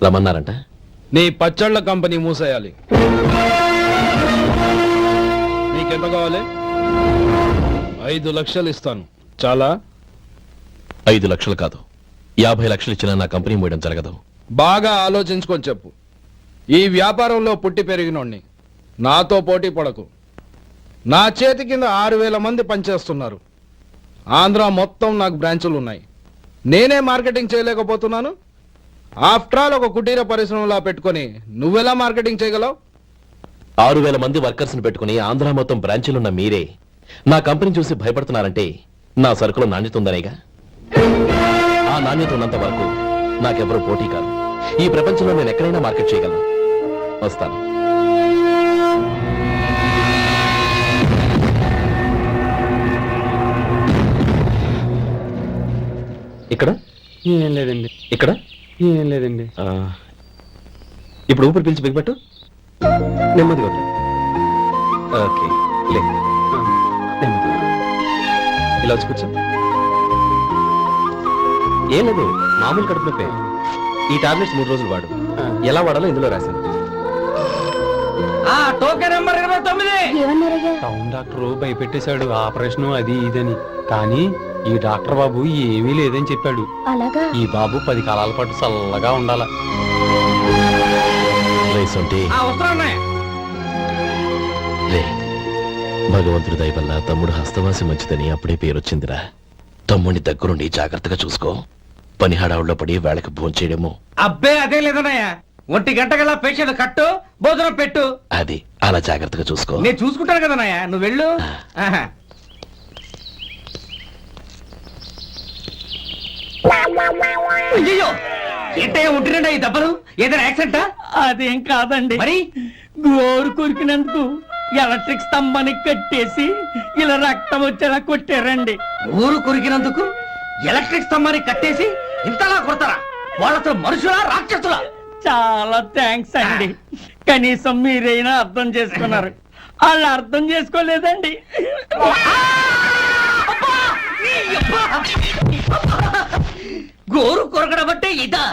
రమ్మన్నారంట. నీ పచ్చళ్ళ కంపెనీ మూసేయాలి. నీకెంత కావాలి? 5 లక్షలు ఇస్తాను. చాలా? 5 లక్షలు కాదు, 50 లక్షలు ఇచ్చినా నా కంపెనీ మూయడం జరగదు. బాగా ఆలోచించుకొని చెప్పు. ఈ వ్యాపారంలో పుట్టి పెరిగినోడ్ని. నాతో పోటీ పడకు. నా చేతి కింద 6,000 మంది పనిచేస్తున్నారు. ఆంధ్ర మొత్తం నాకు బ్రాంచులు ఉన్నాయి. నేనే మార్కెటింగ్ చేయలేకపోతున్నాను. ఆఫ్టర్ ఆల్ ఒక కుటీర పరిశ్రమలా పెట్టుకొని నువ్వెలా మార్కెటింగ్ చేయగలవు? 6,000 మంది వర్కర్స్ని పెట్టుకుని ఆంధ్ర మొత్తం బ్రాంచీలున్న మీరే నా కంపెనీ చూసి భయపడుతున్నారంటే నా సరుకులో నాణ్యత ఉందనేగా. ఆ నాణ్యత ఉన్నంత వరకు నాకెవరూ పోటీ కాదు. ఈ ప్రపంచంలో నేను ఎక్కడైనా మార్కెట్ చేయగలను. వస్తాను. ఇక్కడ ఏం లేదండి. ఇక్కడ ఏం లేదండి. ఇప్పుడు ఊపిరి పీల్చి బిగ్బట్టు. నెమ్మదిగా వదిలేయ్. ఓకే, లే. నెమ్మదిగా. ఇలా వచ్చి కూర్చో. ఏం లేదు, మామూలు కడుపు నొప్పే. ఈ టాబ్లెట్స్ 3 రోజులు వాడు. ఎలా వాడాలో ఇందులో రాశాను. Token number 29. టౌన్ డాక్టర్ భయపెట్టేశాడు, ఆపరేషన్ అది ఇదని. కానీ ఈ డాక్టర్ బాబు ఏమీ లేదని చెప్పాడు. అలాగా? ఈ బాబు 10 కాలాల పాటు చల్లగా ఉండాల. రే, భగవంతుడి దయ వల్ల తమ్ముడు హస్తవాసి మంచిదని అప్పుడే పేరొచ్చిందిరా. తమ్ముడిని దగ్గరుండి జాగ్రత్తగా చూసుకో. పని హడావుల్లో పడి వేళకి భోంచేయడము. అబ్బే అదే లేదన్నయ్యా. 1 గంట గల పేషెంట్ కట్టు, భోజనం పెట్టు. అది అలా జాగ్రత్తగా చూసుకో. నేను చూసుకుంటాను కదన్నయ్యా, నువ్వు వెళ్ళు. అయ్యో, ఏంటయ్యా ఉంటున్నాడా ఈ దెబ్బలు? ఏదైనా యాక్సిడెంటా? అదేం కాదండి, మరి గోరు కొరికినందుకు ఎలక్ట్రిక్ స్తంభాన్ని కట్టేసి ఇలా రక్తం వచ్చేలా కొట్టారండి. ఊరు కొరికినందుకు ఎలక్ట్రిక్ స్తంభాన్ని కట్టేసి ఇంతలా కొడతారా? వాళ్ళతో మనుషులా రాక్షసులా? చాలా థ్యాంక్స్ అండి. కనీసం మీరైనా అర్థం చేసుకున్నారు. వాళ్ళు అర్థం చేసుకోలేదండి. గోరు కొరకడం అంటే ఇదా?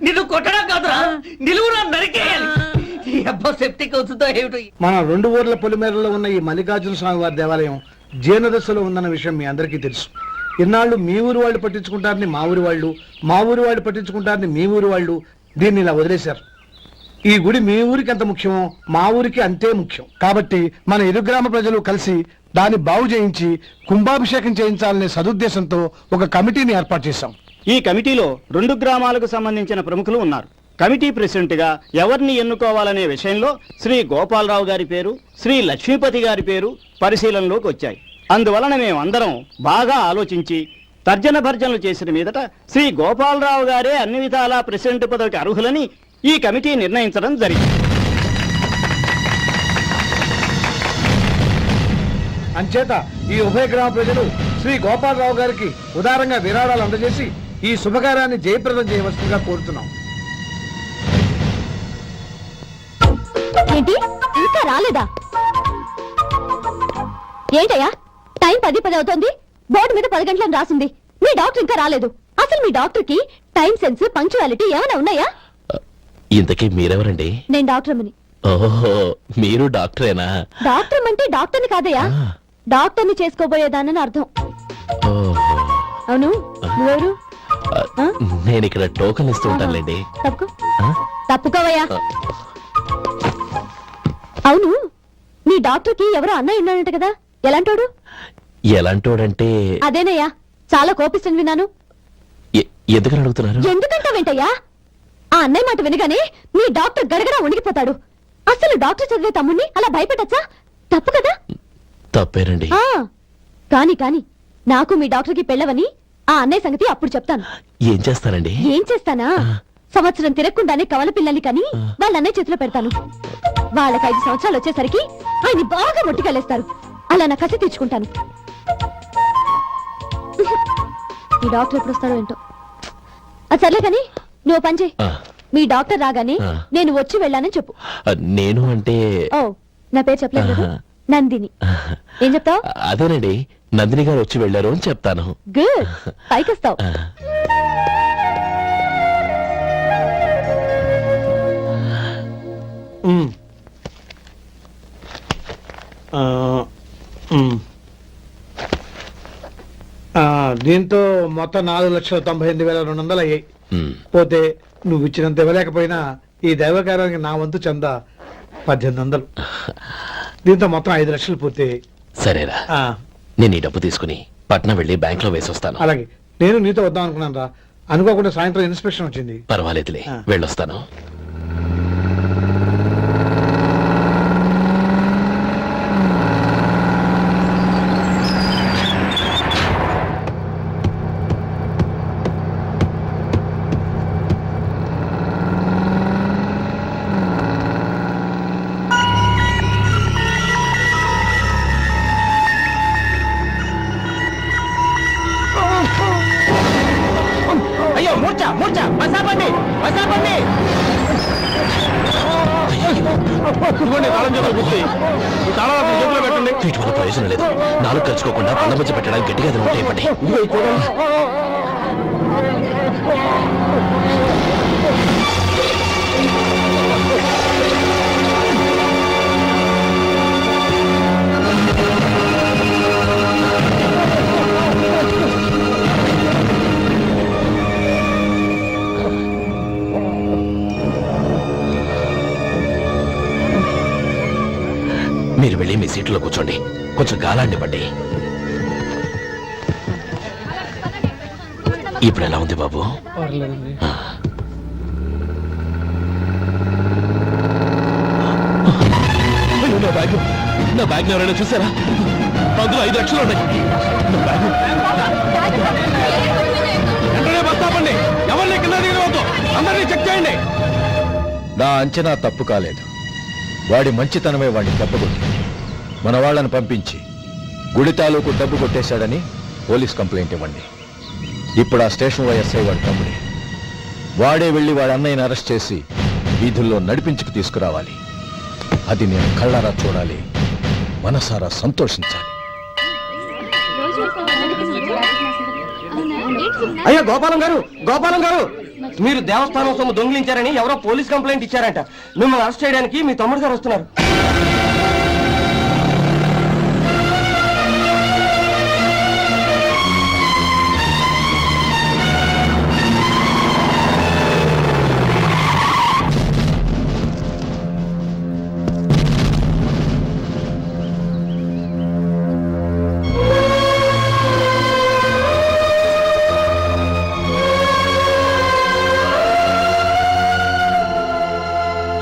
నిన్ను కొట్టడం కాదురా, నిలువురా నరికేయాలి. సెప్టిక్ అవుతుందో ఏమిటో. మన 2 ఊర్ల పొలిమేరలో ఉన్న ఈ మల్లికార్జున స్వామి వారి దేవాలయం జీర్ణదశలో ఉందన్న విషయం మీ అందరికీ తెలుసు. ఇన్నాళ్ళు మీ ఊరు వాళ్ళు పట్టించుకుంటారని మా ఊరి వాళ్ళు, మా ఊరి వాళ్ళు పట్టించుకుంటారని మీ ఊరి వాళ్ళు దీన్ని ఇలా వదిలేశారు. ఈ గుడి మీ ఊరికి ఎంత ముఖ్యమో మా ఊరికి అంతే ముఖ్యం. కాబట్టి మన ఇరు గ్రామ ప్రజలు కలిసి దాన్ని బాగు చేయించి కుంభాభిషేకం చేయించాలనే సదుద్దేశంతో ఒక కమిటీని ఏర్పాటు చేశాం. ఈ కమిటీలో 2 గ్రామాలకు సంబంధించిన ప్రముఖులు ఉన్నారు. కమిటీ ప్రెసిడెంట్ గా ఎవరిని ఎన్నుకోవాలనే విషయంలో శ్రీ గోపాలరావు గారి పేరు, శ్రీ లక్ష్మీపతి గారి పేరు పరిశీలనలోకి వచ్చాయి. అందువలన మేమందరం బాగా ఆలోచించి తర్జన భర్జనలు చేసిన మీదట శ్రీ గోపాలరావు గారే అన్ని విధాలా ప్రెసిడెంట్ పదవికి అర్హులని ఈ కమిటీ నిర్ణయించడం జరిగింది. అంచేత ఈ ఉభయ గ్రామ ప్రజలు శ్రీ గోపాలరావు గారికి ఉదారంగా విరాళాలు అందజేసి ఈ శుభకార్యాన్ని జయప్రదం చేయవలసిందిగా కోరుతున్నాం. ఏంటి ఇంకా రాలేదా? ఏంటయ్యా, టైం 10 అవుతోంది. బోర్డు మీద 10 గంటలను రాసింది. మీ డాక్టర్ ఇంకా రాలేదు. అసలు మీ డాక్టర్ కి టైం సెన్స్, పంక్చువాలిటీ ఏమైనా ఉన్నాయా? ఇంతకీ మీరెవరండి? నేను డాక్టర్ అమ్మని. ఓహో, మీరు డాక్టరేనా? డాక్టర్ అంటే డాక్టర్ని కాదయ్యా, డాక్టర్ని చేసుకోబోయేదానని అర్థం. అవును, నువ్వెవరు? నేను ఇక్కడ టోకన్ ఇస్తూ ఉంటానులేండి. తప్పుకోవయ్యా. అవును, మీ డాక్టర్ కి ఎవరో అన్నయ్య ఉన్నాడంట కదా, ఎలాంటోడు? ఎలాంటోడంటే అదేనయ్యా, చాలా కోపిస్తుంది విన్నాను. ఎందుకని అడుగుతున్నారు? ఎందుకంటావేంటయ్యా? ఆ అన్నయ్య మాట వినగానే మీ డాక్టర్ గడగడా ఉణిగిపోతాడు. అసలు డాక్టర్ చదివే తమ్ముణ్ణి అలా భయపెట్టచ్చా? తప్పు కదా? తప్పేనండి. కాని నాకు మీ డాక్టర్ కి పెళ్ళవని ఆ అన్నయ్య సంగతి అప్పుడు చెప్తాను. ఏం చేస్తానండి? ఏం చేస్తానా? సంవత్సరం తిరగకుండానే కవల పిల్లల్ని కని వాళ్ళ అన్నయ్య చేతిలో పెడతాను. వాళ్ళకి 5 సంవత్సరాలు వచ్చేసరికి ఆయన్ని బాగా మొట్టికెళ్ళేస్తారు. అలా నా కసి తీర్చుకుంటాను. ఈ డాక్టర్ ఎప్పుడు వస్తాడో ఏంటో. అది సర్లే కాని నువ్వు పని చేయి. మీ డాక్టర్ రాగానే నేను వచ్చి వెళ్ళానని చెప్పు. నేను అంటే ఓ, నా పేరు చెప్పలేదు కదా, నందిని. ఏం చెప్తావు? అదేనండి, నందిని గారు వచ్చి వెళ్ళారు అని చెప్తాను. గుడ్, పైకొస్తావు. దీంతో మొత్తం 4,98,200 అయ్యాయి. హ్మ్. పోతే నువ్వు ఇచ్చినంత ఇవ్వలేకపోయినా ఈ దైవకార్యానికి నా వంతు చందా 1800. దీంతో మొత్తం 5 లక్షలు పూర్తయ్యాయి. సరేరా, ఆ, నేను ఈ డబ్బు తీసుకుని పట్నం వెళ్ళి బ్యాంక్ లో వేసొస్తాను. అలాగే నేను నీతో వద్దాం అనుకున్నాను రా, అనుకోకుండా సాయంత్రం ఇన్స్పెక్షన్ వచ్చింది. పర్వాలేదులే, ఆ. వెళ్ళొస్తాను. అయ్యో మూర్చ మూర్చ బసాపండి బసాపండి. వీటి వల్ల ప్రయోజనం లేదు. నాలుగు కలుసుకోకుండా పళ్ళ మధ్య పెట్టడానికి గట్టిగా అది ఉంటే ఇవ్వండి. మీరు వెళ్ళి మీ సీట్లో కూర్చోండి, కొంచెం గాలాండి ఇవ్వండి. ఇప్పుడు ఎలా ఉంది బాబు? ఆ. అయ్యో, నా బ్యాగ్ ఎవరైనా చూసారా? అందులో 5 లక్షలు ఉన్నాయి. నా బ్యాగు. వెంటనే బస్ ఆపండి. ఎవరిని కింద దిగవద్దు. అందరినీ చెక్ చేయండి. నా అంచనా తప్పు కాలేదు. వాడి మంచితనమే వాడిని దెబ్బకొట్టి మన వాళ్ళని పంపించి గుడి తాలూకు డబ్బు కొట్టేశాడని పోలీస్ కంప్లైంట్ ఇవ్వండి. ఇప్పుడు ఆ స్టేషన్ ఎస్ఐ వాడి తమ్ముడే. వాడే వెళ్ళి వాడి అన్నయ్యని అరెస్ట్ చేసి వీధుల్లో నడిపించుకు తీసుకురావాలి. అది నేను కళ్ళారా చూడాలి, మనసారా సంతోషించాలి. అయ్యో గోపాలం గారు, గోపాలం గారు, మీరు దేవస్థానం సొమ్ము దొంగిలించారని ఎవరో పోలీస్ కంప్లైంట్ ఇచ్చారంట. మిమ్మల్ని అరెస్ట్ చేయడానికి మీ తమ్ముడు గారు వస్తున్నారు.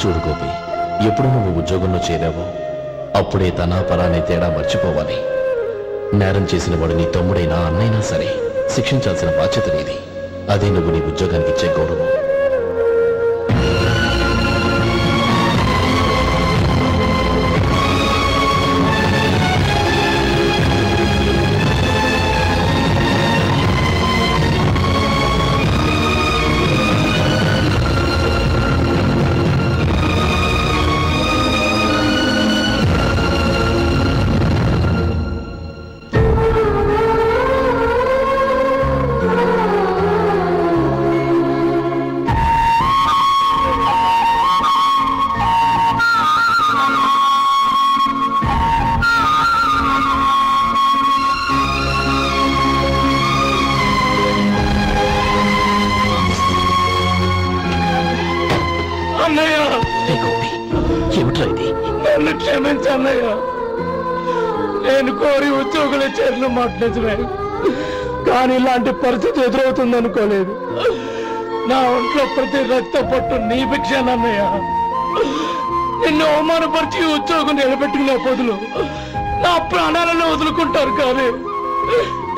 చూడు గోపి, ఎప్పుడు నువ్వు ఉద్యోగంలో చేరావో అప్పుడే తన పరా అనే తేడా మర్చిపోవాలి. నేరం చేసిన వాడు నీ తమ్ముడైనా అన్నైనా సరే శిక్షించాల్సిన బాధ్యత నీది. అదే నువ్వు నీ ఉద్యోగానికి ఇచ్చే గౌరవం. ఏ గోపి, ఏమిట్రా ఇది? నన్ను క్షమించన్నయ్య. నేను కోరి ఉద్యోగుల చేతులు మాట్లాడుతున్నాయి, కానీ ఇలాంటి పరిస్థితి ఎదురవుతుంది అనుకోలేదు. నా ఒంట్లో ప్రతి రక్త పట్టు నీ భిక్షానన్నయ్య. నిన్ను అవమానపరిచి ఉద్యోగం నిలబెట్టుకునే బదులు నా ప్రాణాలను వదులుకుంటారు, కానీ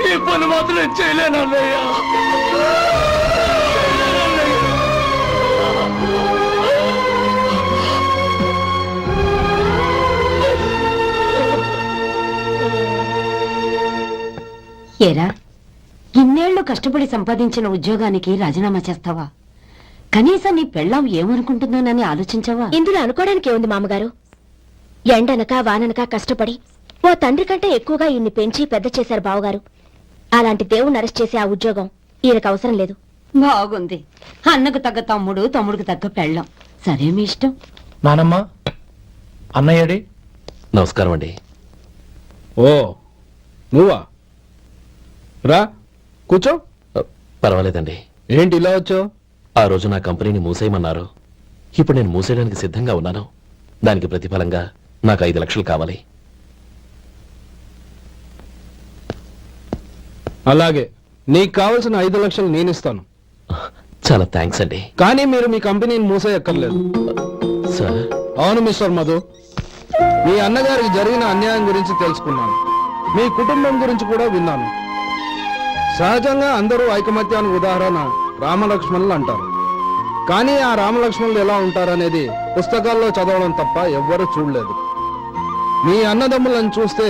ఈ పని మాత్రం నేను చేయలేనన్నయ్య. ఏరా, ఇన్నేళ్లు కష్టపడి సంపాదించిన ఉద్యోగానికి రాజీనామా చేస్తావా? కనీసం నీ పెళ్ళాం ఏమనుకుంటుందోనని ఆలోచించావా? ఇందులో అనుకోవడానికి ఏముంది మామగారు? ఎండనక వాననక కష్టపడి ఓ తండ్రి కంటే ఎక్కువగా ఈయన్ని పెంచి పెద్ద చేశారు బావగారు. అలాంటి దేవుణ్ణి అరెస్ట్ చేసే ఆ ఉద్యోగం ఈయనకు అవసరం లేదు. బాగుంది. అన్నకు తగ్గ తమ్ముడు, తమ్ముడికి తగ్గ పెళ్ళాం. సరే, మీ ఇష్టం. నానమ్మ, అన్నయ్యడి. నమస్కారం అండి. ఓ నువ్వా? రా కూర్చో. పర్వాలేదండి. ఏంటి ఇలా వచ్చావు? ఆ రోజు నా కంపెనీని మూసేయమన్నారు. ఇప్పుడు నేను మూసేయడానికి సిద్ధంగా ఉన్నాను. దానికి ప్రతిఫలంగా నాకు 5 లక్షలు కావాలి. అలాగే, నీకు కావాల్సిన 5 లక్షలు నేను ఇస్తాను. చాలా థ్యాంక్స్ అండి. కానీ మీరు మీ కంపెనీని మూసేయక్కర్లేదు. సార్, అవును మిస్టర్ మధు, మీ అన్నగారికి జరిగిన అన్యాయం గురించి తెలుసుకున్నాను. మీ కుటుంబం గురించి కూడా విన్నాను. సహజంగా అందరూ ఐకమత్యానికి ఉదాహరణ రామలక్ష్మణులు అంటారు. కానీ ఆ రామలక్ష్మణులు ఎలా ఉంటారనేది పుస్తకాల్లో చదవడం తప్ప ఎవ్వరూ చూడలేదు. మీ అన్నదమ్ములను చూస్తే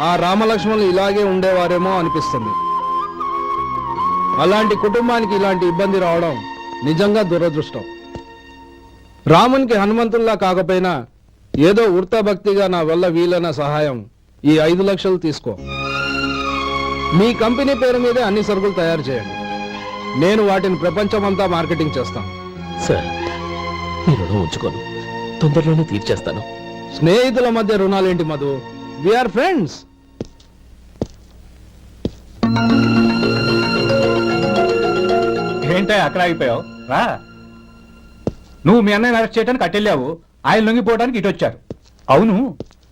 ఆ రామలక్ష్మణులు ఇలాగే ఉండేవారేమో అనిపిస్తుంది. అలాంటి కుటుంబానికి ఇలాంటి ఇబ్బంది రావడం నిజంగా దురదృష్టం. రామునికి హనుమంతుల్లా కాకపోయినా ఏదో వృత్తభక్తిగా నా వల్ల వీలైన సహాయం ఈ 5 లక్షలు తీసుకో. మీ కంపెనీ పేరు మీదే అన్ని సరుకులు తయారు చేయండి. నేను వాటిని ప్రపంచమంతా మార్కెటింగ్ చేస్తాను. సార్, మీ రుణం ఉంచుకోను. తొందరలోనే తీర్చేస్తాను. స్నేహితుల మధ్య రుణాలేంటి మధు? We are friends. ఏంటో అక్కడ ఆగిపోయావు? రా. నువ్వు మీ అన్నయ్యని అరెస్ట్ చేయడానికి అట్టెళ్ళావు, ఆయన లొంగిపోవడానికి ఇటు వచ్చారు. అవును,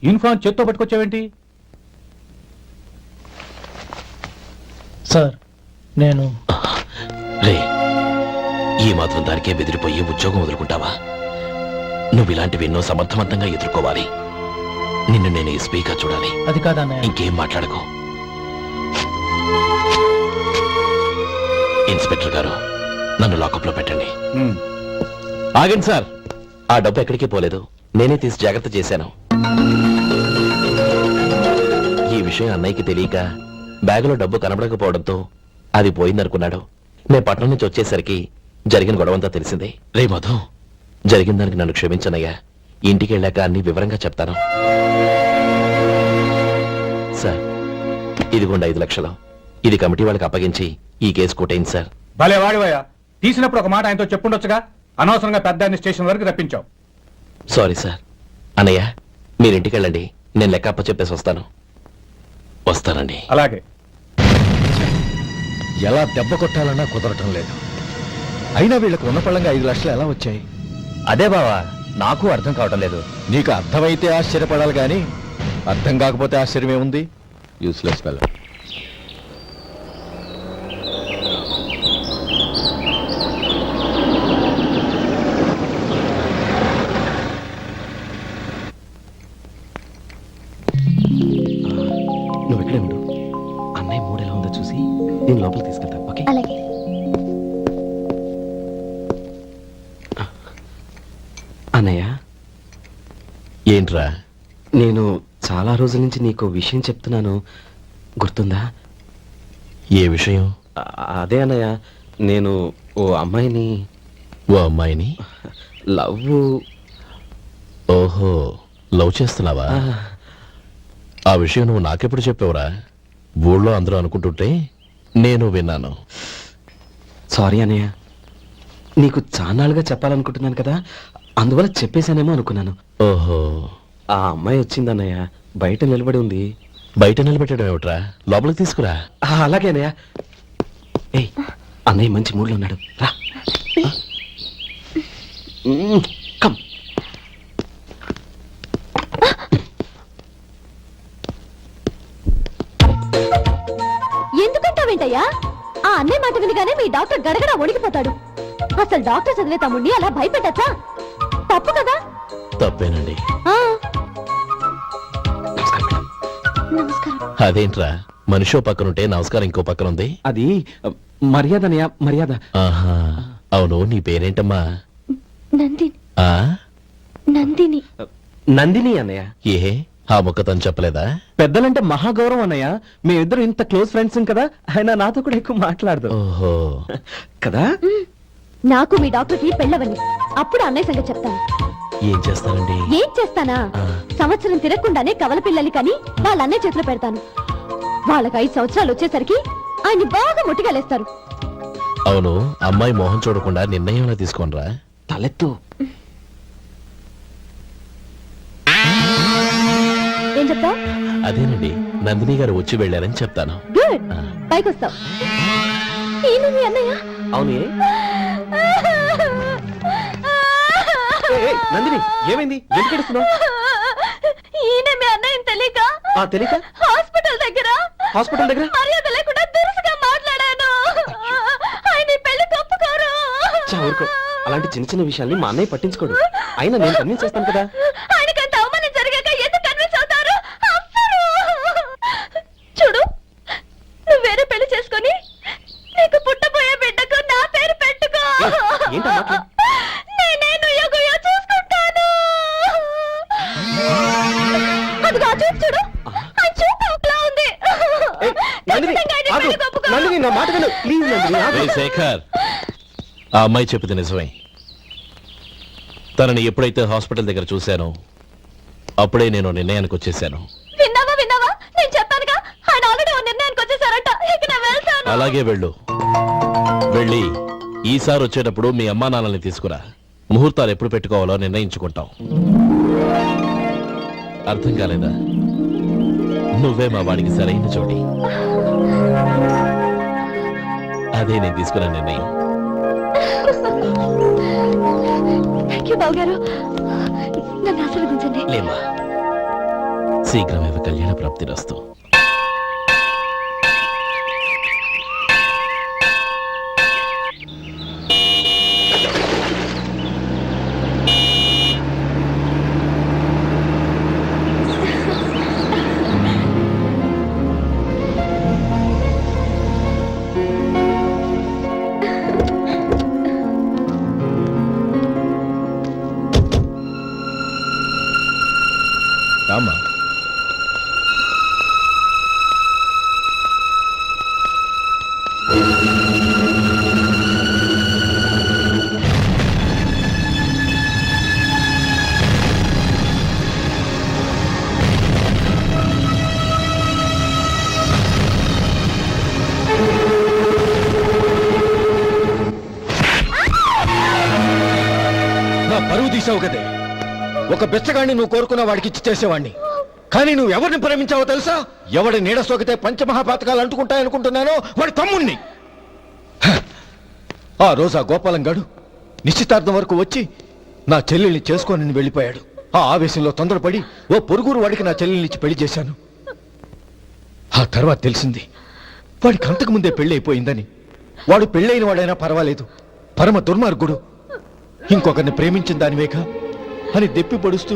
యూనిఫామ్ చేత్తో పట్టుకొచ్చావేంటి? సార్, నేను రే, ఈ మాత్రం దానికే బెదిరిపోయి ఉద్యోగం వదులుకుంటావా? నువ్వు ఇలాంటివి ఎన్నో సమర్థవంతంగా ఎదుర్కోవాలి. నిన్ను నేను ఎస్పీగా చూడాలి. అది కాదన్నయ్య. ఇంకేం మాట్లాడకు. ఇన్స్పెక్టర్ గారు, నన్ను లాకప్లో పెట్టండి. ఆగండి సార్, ఆ డబ్బు ఎక్కడికి పోలేదు. నేనే తీసి జాగ్రత్త చేశాను. ఈ విషయం అన్నయ్యకి తెలియక బ్యాగులో డబ్బు కనబడకపోవడంతో అది పోయిందనుకున్నాడు. నేను పట్నం నుంచి వచ్చేసరికి జరిగిన గొడవంతా తెలిసిందే. రే మధు, జరిగిన దానికి నన్ను క్షమించనయ్యా. ఇంటికి వెళ్ళాక అన్ని వివరంగా చెప్తాను. సార్, ఇదిగోండి 5 లక్షలు. ఇది కమిటీ వాళ్ళకి అప్పగించి ఈ కేసు కొట్టేయండి సార్. భలే వాడివయ్యా, తీసినప్పుడు ఒక మాట ఆయనతో చెప్పుండొచ్చుగా. అనవసరంగా పెద్ద ఆయన స్టేషన్ వరకు రప్పించావు. Sorry sir. అన్నయ్య, మీరింటికి వెళ్ళండి. నేను లెక్క అప్ప చెప్పేసి వస్తానండి. అలాగే. ఎలా దెబ్బ కొట్టాలన్నా కుదరటం లేదు. అయినా వీళ్ళకు ఉన్న పళ్ళంగా 5 లక్షలు ఎలా వచ్చాయి? అదే బావా, నాకు అర్థం కావటం లేదు. నీకు అర్థమైతే ఆశ్చర్యపడాలి కానీ అర్థం కాకపోతే ఆశ్చర్యమే ఉంది. Useless fellow. నువ్వు ఇక్కడే ఉండు. అన్నయ్య మూడు ఎలా ఉందో చూసి నేను లోపలికి తీసుకెళ్తాను. ఓకే? అలాగే. అన్నయ్య, ఏంట్రా? నేను చాలా రోజుల నుంచి నీకు విషయం చెప్తున్నాను, గుర్తుందా? ఏ విషయం? అదే అన్నయ్య, నేను ఓ అమ్మాయిని ఓ అమ్మాయిని లవ్. ఓహో, లవ్ చేస్తున్నావా? ఆ విషయం నువ్వు నాకెప్పుడు చెప్పావురా? ఊళ్ళో అందరూ అనుకుంటుంటే నేను విన్నాను. సారీ అన్నయ్య, నీకు చాన్నాళ్ళుగా చెప్పాలనుకుంటున్నాను కదా, అందువల్ల చెప్పేశానేమో అనుకున్నాను. ఓహో, ఆ అమ్మాయి వచ్చిందన్నయ్య, బయట నిలబడి ఉంది. బయట నిలబెట్టడం ఏమిట్రా? లోపలికి తీసుకురా. అలాగే అన్నయ్య. ఏయ్, అన్నయ్య మంచి మూడ్లో ఉన్నాడు, రా. కమ్. ఎందుకంటావేంటయ్యా? ఆ అన్నయ్య మాట వినగానే మీ డాక్టర్ గడగడ వణికిపోతాడు. అసలు డాక్టర్ చదివే తమ్ముడిని అలా భయపెట్టచ్చా? తప్పు కదా? తప్పేనండి. ఆ, నమస్కారం మేడం. నమస్కారం. అదేంట్రా, మనిషో పక్కనుంటే నమస్కారం ఇంకో పక్కన ఉంది? అది మర్యాద అన్నయ్య, మర్యాద. ఆహా, అవును, నీ పేరేంటమ్మా? నందిని. ఆ నందిని. నందిని అన్నయ్య. ఏ, ఆ ముక్క తను చెప్పలేదా? పెద్దలంటే మహాగౌరవం అన్నయ్య. మేమిద్దరు ఇంత క్లోజ్ ఫ్రెండ్స్ కదా, ఆయన నాతో కూడా ఎక్కువ మాట్లాడదు ఓహో, కదా. నాకు మీ డాక్టర్కి పెళ్ళవని అప్పుడు అన్నయ్య సంగతి చెప్తాను. ఏం చేస్తానండి? ఏం చేస్తానా? ఆ. సంవత్సరం తిరగకుండానే కవల పిల్లలు కని వాళ్ళ అన్నయ్య చేతిలో పెడతాను. వాళ్ళకి 5 సంవత్సరాలు వచ్చేసరికి ఆయన్ని బాగా ముట్టిగలేస్తారు. అవును, అమ్మాయి మొహం చూడకుండా నిర్ణయం తీసుకోనరా? తలెత్తు. ఏం చెప్తావు? అదేనండి, నందిని గారు వచ్చి వెళ్ళారని చెప్తాను. గుడ్, పైకొస్తావు. ఈయన మీ అన్నయ్య? అవును. నందిని, ఏమైంది? ఎందుకు ఏడుస్తున్నావు? ఈయన మీ అన్నయ్యని తెలియక తెలియక హాస్పిటల్ దగ్గర మర్యాద లేకుండా దురుసుగా మాట్లాడాను. ఆయన ఈ పెళ్లి తప్పుకోరు. ఊరుకో, అలాంటి చిన్న చిన్న విషయాల్ని మా అన్నయ్య పట్టించుకోడు. అయినా నేను కన్విన్స్ చేస్తాను కదా. ఆయనకంత అవమానం జరిగాక ఎందుకు కన్విన్స్ అవుతారు? అవ్వరు. చూడు, నువ్వు వేరే పెళ్లి చేసుకొని నీకు పుట్టబోయే బిడ్డకు నా పేరు పెట్టుకో. ఏంటా మాటలు? నేనే నుయ్యో చూసుకుంటాను. అదిగో ఆ చూపు చూడు, ఆ చూపు ఒకలా ఉంది. ఖచ్చితంగా ఆయన పెళ్లి ఒప్పుకోరు. నందిని, నా మాట విను ప్లీజ్. నందిని, ఆగు. రేయ్ శేఖర్, ఆ అమ్మాయి చెప్పింది నిజమే. తనని ఎప్పుడైతే హాస్పిటల్ దగ్గర చూశానో అప్పుడే నేను నిర్ణయానికి వచ్చేసాను. విన్నావా? నేను చెప్పానుగా, ఆయన ఆల్రెడీ ఓ నిర్ణయానికి వచ్చేసారట. ఇక నేను వెళ్తాను. అలాగే వెళ్ళి ఈసారి వచ్చేటప్పుడు మీ అమ్మా నాన్నల్ని తీసుకురా. ముహూర్తాలు ఎప్పుడు పెట్టుకోవాలో నిర్ణయించుకుంటాం. అర్థం కాలేదా? నువ్వే మా వాడికి సరైన చోటి. అదే నేను తీసుకున్న నిర్ణయం. థ్యాంక్ యూ బావగారు. నన్ను ఆశీర్వదించండి. లేమా, శీఘ్రమేవ కళ్యాణ ప్రాప్తిరస్తు. రామా, నా పరువు తీసావు కదే. ఒక బెచ్చగాడిని నువ్వు కోరుకున్న వాడికి ఇచ్చి చేసేవాడిని. కానీ నువ్వు ఎవరిని ప్రేమించావో తెలుసా? ఎవడి నీడ సోకితే పంచమహాపాతకాలు అంటుకుంటాయనుకుంటున్నానో వాడి తమ్ముణ్ణి. ఆ రోజు ఆ గోపాలం గాడు నిశ్చితార్థం వరకు వచ్చి నా చెల్లెల్ని చేసుకోనని వెళ్ళిపోయాడు. ఆ ఆవేశంలో తొందరపడి ఓ పొరుగురు వాడికి నా చెల్లెల్నిచ్చి పెళ్లి చేశాను. ఆ తర్వాత తెలిసింది వాడికి అంతకు ముందే పెళ్లి అయిపోయిందని. వాడు పెళ్ళైన వాడైనా పర్వాలేదు, పరమ దుర్మార్గుడు. ఇంకొకరిని ప్రేమించిన దానివేక అని దెప్పి పడుస్తూ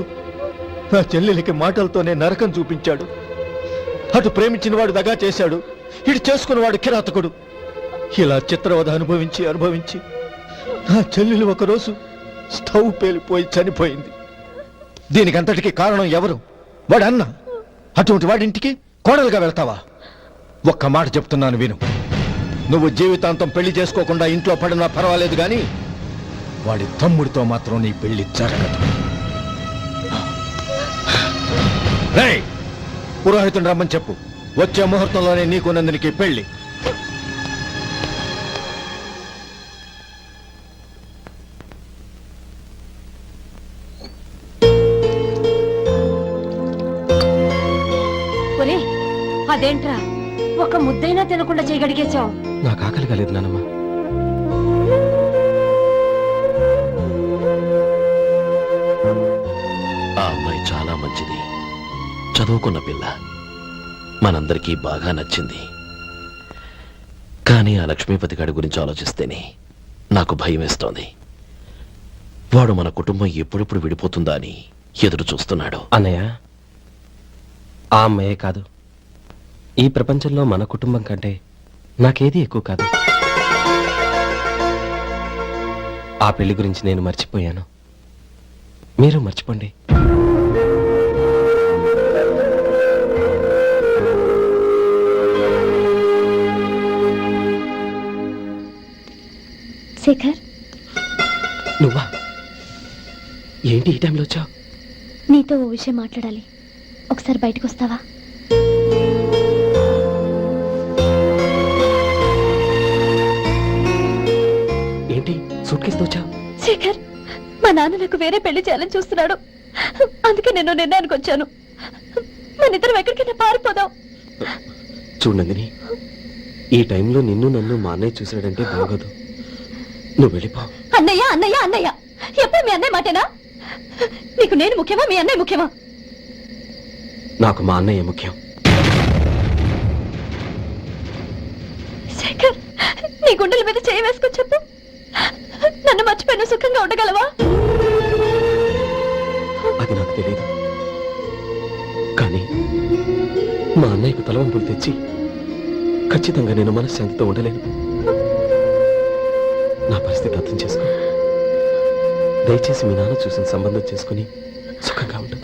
నా చెల్లెలికి మాటలతోనే నరకం చూపించాడు. అటు ప్రేమించిన వాడు దగా చేశాడు, ఇటు చేసుకున్నవాడు కిరాతకుడు. ఇలా చిత్రవధ అనుభవించి నా చెల్లెలు ఒకరోజు స్టవ్ పేలిపోయి చనిపోయింది. దీనికంతటికి కారణం ఎవరు? వాడు అన్న. అటువంటి వాడింటికి కోడలుగా వెళ్తావా? ఒక్క మాట చెప్తున్నాను విను. నువ్వు జీవితాంతం పెళ్లి చేసుకోకుండా ఇంట్లో పడినా పర్వాలేదు, కానీ వాడి తమ్ముడితో మాత్రం నీ పెళ్లి జరగదు. రేయ్, పురోహితుని రమ్మని చెప్పు. వచ్చే ముహూర్తంలోనే నీకు నందినికి పెళ్లి. ఒరే, అదేంట్రా ఒక ముద్దైనా తినకుండా చేయగడిగేశావు? నాకు ఆకలి కాలేదు నానమ్మ. ఆ అమ్మాయి చాలా మంచిది, చదువుకున్న పిల్ల, మనందరికీ బాగా నచ్చింది. కానీ ఆ లక్ష్మీపతి గారి గురించి ఆలోచిస్తేనే నాకు భయం వేస్తోంది. వాడు మన కుటుంబం ఎప్పుడెప్పుడు విడిపోతుందా అని ఎదురు చూస్తున్నాడు. అన్నయ్య, ఆ అమ్మాయే కాదు, ఈ ప్రపంచంలో మన కుటుంబం కంటే నాకేది ఎక్కువ కాదు. ఆ పెళ్లి గురించి నేను మర్చిపోయాను, మీరు మర్చిపోండి. శేఖర్, నువ్వా? ఏంటి ఈ టైంలో వచ్చావు? నీతో ఓ విషయం మాట్లాడాలి. ఒకసారి బయటకు వస్తావా? ఏంటి సూట్ కేసుతో వచ్చావు? శేఖర్, మా నాన్న నాకు వేరే పెళ్లి చేయాలని చూస్తున్నాడు. అందుకే నేను నిర్ణయానికి వచ్చాను. మన ఇద్దరం ఎక్కడికైనా పారిపోదాం. చూడు నందిని, ఈ టైంలో నిన్ను నన్ను మా అన్నయ్య చూశాడంటే బాగోదు. నువ్వు వెళ్ళిపో. అన్నయ్య అన్నయ్య అన్నయ్య ఎప్పుడు మీ అన్నయ్య మాటేనా? నీకు నేను ముఖ్యమా మీ అన్నయ్య ముఖ్యమా? నాకు మా అన్నయ్య ముఖ్యం. శేఖర్, నీ గుండెల మీద చేయి వేసుకొని చెప్పు, నన్ను మర్చిపోయిన సుఖంగా ఉండగలవా? అది నాకు తెలియదు, కానీ మా అన్నయ్యకు తలవంపులు తెచ్చి ఖచ్చితంగా నేను మనశ్శాంతితో ఉండలేను. నా పరిస్థితి అర్థం చేసుకో. దయచేసి మీ నాన్న చూసిన సంబంధం చేసుకుని సుఖంగా ఉంటుంది.